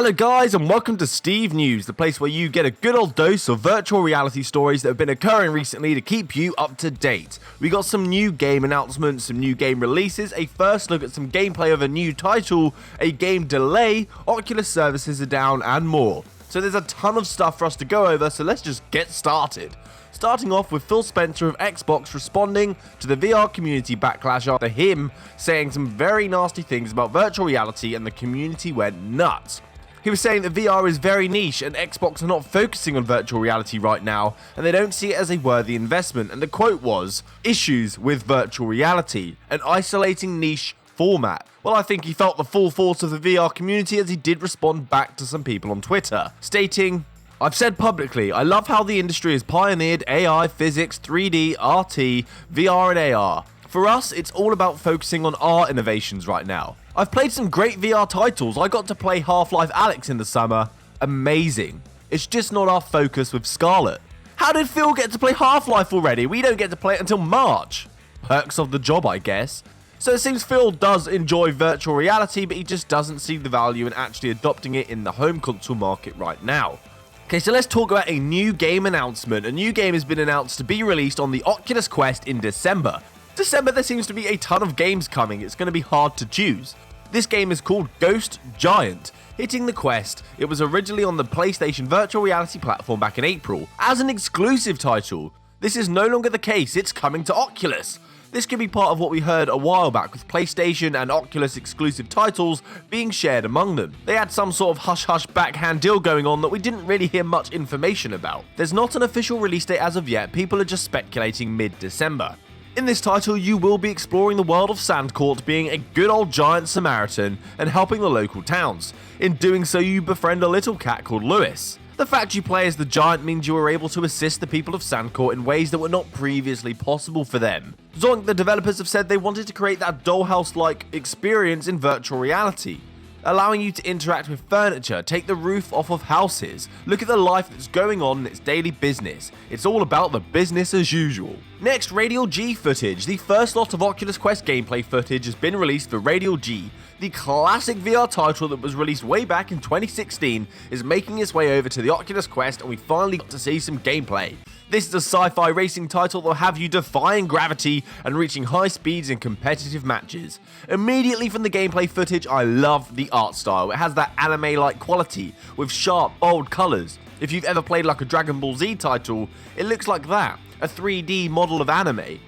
Hello guys and welcome to SteveKnows, the place where you get a good old dose of virtual reality stories that have been occurring recently to keep you up to date. We got some new game announcements, some new game releases, a first look at some gameplay of a new title, a game delay, Oculus services are down and more. So there's a ton of stuff for us to go over, so let's just get started. Starting off with Phil Spencer of Xbox responding to the VR community backlash after him saying some very nasty things about virtual reality and the community went nuts. He was saying that VR is very niche and Xbox are not focusing on virtual reality right now and they don't see it as a worthy investment, and the quote was, "Issues with virtual reality, an isolating niche format." Well, I think he felt the full force of the VR community as he did respond back to some people on Twitter, stating, "I've said publicly, I love how the industry has pioneered AI, physics, 3D, RT, VR and AR. For us, it's all about focusing on our innovations right now. I've played some great VR titles. I got to play Half-Life Alyx in the summer. Amazing. It's just not our focus with Scarlet. How did Phil get to play Half-Life already? We don't get to play it until March. Perks of the job, I guess." So it seems Phil does enjoy virtual reality, but he just doesn't see the value in actually adopting it in the home console market right now. Okay, so let's talk about a new game announcement. A new game has been announced to be released on the Oculus Quest in December. There seems to be a ton of games coming. It's going to be hard to choose. This game is called Ghost Giant. Hitting the Quest, it was originally on the PlayStation virtual reality platform back in April as an exclusive title. This is no longer the case. It's coming to Oculus. This could be part of what we heard a while back with PlayStation and Oculus exclusive titles being shared among them. They had some sort of hush-hush backhand deal going on that we didn't really hear much information about. There's not an official release date as of yet, people are just speculating mid-December. In this title, you will be exploring the world of Sandcourt, being a good old giant Samaritan and helping the local towns. In doing so, you befriend a little cat called Lewis. The fact you play as the giant means you are able to assist the people of Sandcourt in ways that were not previously possible for them. Zoink, the developers have said they wanted to create that dollhouse-like experience in virtual reality, allowing you to interact with furniture, take the roof off of houses, look at the life that's going on in its daily business. It's all about the business as usual. Next, Radial-G footage. The first lot of Oculus Quest gameplay footage has been released for Radial-G. The classic VR title that was released way back in 2016 is making its way over to the Oculus Quest, and we finally got to see some gameplay. This is a sci-fi racing title that will have you defying gravity and reaching high speeds in competitive matches. Immediately from the gameplay footage, I love the art style. It has that anime-like quality with sharp, bold colours. If you've ever played like a Dragon Ball Z title, it looks like that, a 3D model of anime.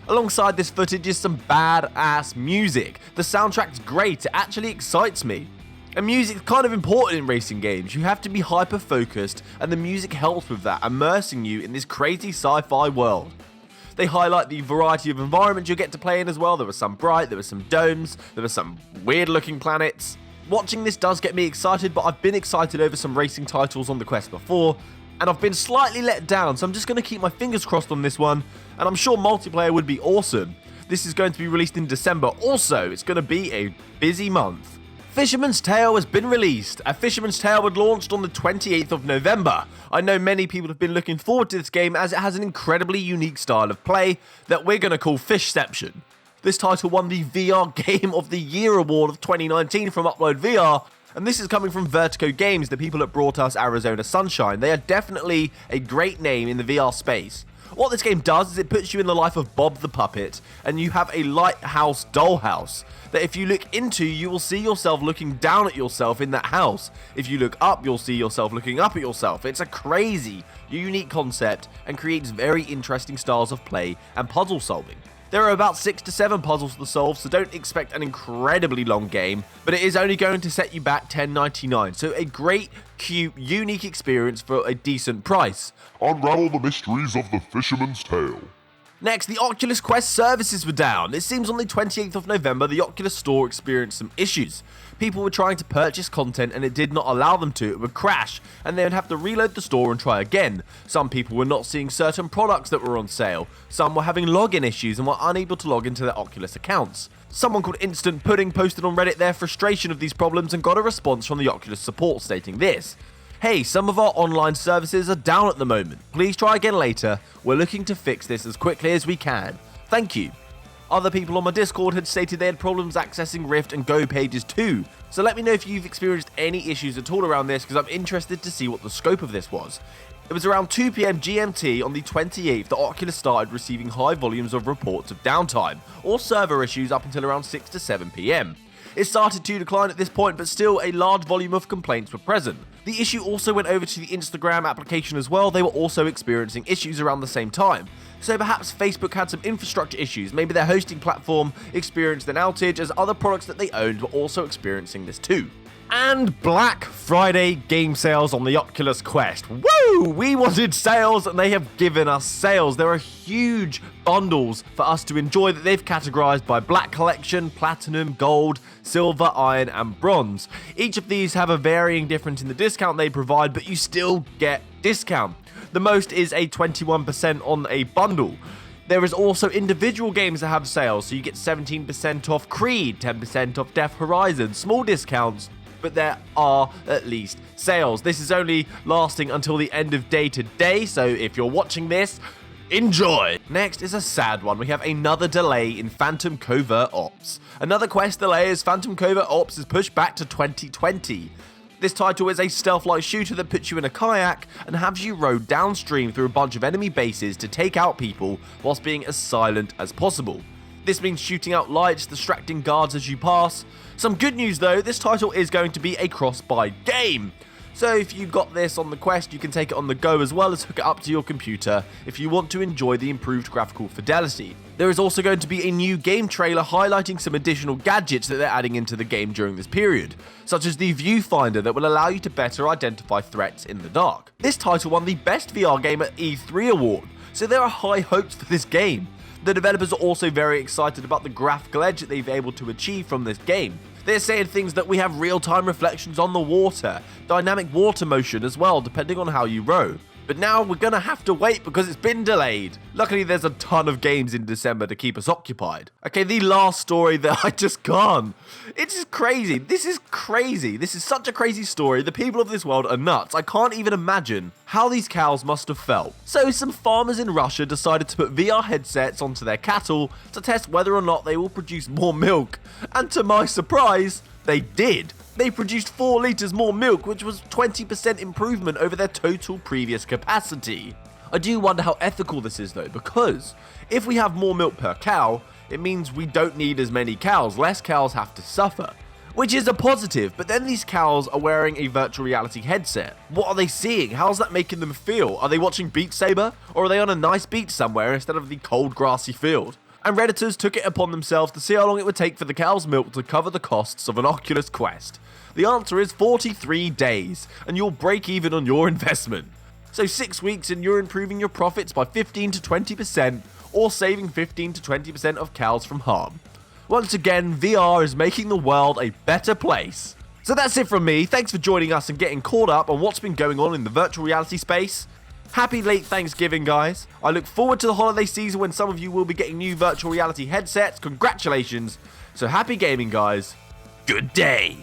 Alongside this footage is some badass music. The soundtrack's great, it actually excites me. And music's kind of important in racing games. You have to be hyper-focused, and the music helps with that, immersing you in this crazy sci-fi world. They highlight the variety of environments you get to play in as well. There were some bright, there were some domes, there were some weird-looking planets. Watching this does get me excited, but I've been excited over some racing titles on the Quest before, and I've been slightly let down, so I'm just going to keep my fingers crossed on this one, and I'm sure multiplayer would be awesome. This is going to be released in December. Also, it's going to be a busy month. Fisherman's Tale has been released. A Fisherman's Tale was launched on the 28th of November. I know many people have been looking forward to this game as it has an incredibly unique style of play that we're going to call Fishception. This title won the VR Game of the Year award of 2019 from Upload VR, and this is coming from Vertigo Games, the people that brought us Arizona Sunshine. They are definitely a great name in the VR space. What this game does is it puts you in the life of Bob the Puppet, and you have a lighthouse dollhouse that if you look into, you will see yourself looking down at yourself in that house. If you look up, you'll see yourself looking up at yourself. It's a crazy, unique concept and creates very interesting styles of play and puzzle solving. There are about 6 to 7 puzzles to solve, so don't expect an incredibly long game, but it is only going to set you back $10.99, so a great, cute, unique experience for a decent price. Unravel the mysteries of the Fisherman's Tale. Next, the Oculus Quest services were down. It seems on the 28th of November, the Oculus Store experienced some issues. People were trying to purchase content and it did not allow them to. It would crash and they would have to reload the store and try again. Some people were not seeing certain products that were on sale. Some were having login issues and were unable to log into their Oculus accounts. Someone called Instant Pudding posted on Reddit their frustration of these problems and got a response from the Oculus support stating this: "Hey, some of our online services are down at the moment. Please try again later. We're looking to fix this as quickly as we can. Thank you." Other people on my Discord had stated they had problems accessing Rift and Go pages too, so let me know if you've experienced any issues at all around this, because I'm interested to see what the scope of this was. It was around 2 PM GMT on the 28th that Oculus started receiving high volumes of reports of downtime, or server issues up until around 6 to 7 PM. It started to decline at this point, but still a large volume of complaints were present. The issue also went over to the Instagram application as well. They were also experiencing issues around the same time. So perhaps Facebook had some infrastructure issues, maybe their hosting platform experienced an outage, as other products that they owned were also experiencing this too. And Black Friday game sales on the Oculus Quest. Woo! We wanted sales and they have given us sales. There are huge bundles for us to enjoy that they've categorized by Black Collection, Platinum, Gold, Silver, Iron, and Bronze. Each of these have a varying difference in the discount they provide, but you still get discount. The most is a 21% on a bundle. There is also individual games that have sales, so you get 17% off Creed, 10% off Death Horizon, small discounts, but there are at least sales. This is only lasting until the end of day today, so if you're watching this, enjoy! Next is a sad one. We have another delay in Phantom Covert Ops. Another quest delay as Phantom Covert Ops is pushed back to 2020. This title is a stealth-like shooter that puts you in a kayak and has you row downstream through a bunch of enemy bases to take out people whilst being as silent as possible. This means shooting out lights, distracting guards as you pass. Some good news though, this title is going to be a cross-buy game. So if you got this on the Quest, you can take it on the go as well as hook it up to your computer if you want to enjoy the improved graphical fidelity. There is also going to be a new game trailer highlighting some additional gadgets that they're adding into the game during this period, such as the viewfinder that will allow you to better identify threats in the dark. This title won the Best VR Game at E3 award, so there are high hopes for this game. The developers are also very excited about the graphical edge that they've been able to achieve from this game. They're saying things that we have real-time reflections on the water, dynamic water motion as well, depending on how you row. But now we're gonna have to wait because it's been delayed. Luckily, there's a ton of games in December to keep us occupied. Okay, the last story that I just can't. It's just crazy. This is crazy. This is such a crazy story. The people of this world are nuts. I can't even imagine how these cows must have felt. So some farmers in Russia decided to put VR headsets onto their cattle to test whether or not they will produce more milk. And to my surprise, they did. They produced 4 litres more milk, which was 20% improvement over their total previous capacity. I do wonder how ethical this is though, because if we have more milk per cow, it means we don't need as many cows, less cows have to suffer. Which is a positive, but then these cows are wearing a virtual reality headset. What are they seeing? How's that making them feel? Are they watching Beat Saber? Or are they on a nice beach somewhere instead of the cold grassy field? And Redditors took it upon themselves to see how long it would take for the cow's milk to cover the costs of an Oculus Quest. The answer is 43 days, and you'll break even on your investment. So 6 weeks and you're improving your profits by 15 to 20%, or saving 15 to 20% of cows from harm. Once again, VR is making the world a better place. So that's it from me. Thanks for joining us and getting caught up on what's been going on in the virtual reality space. Happy late Thanksgiving, guys. I look forward to the holiday season when some of you will be getting new virtual reality headsets. Congratulations. So happy gaming, guys. Good day.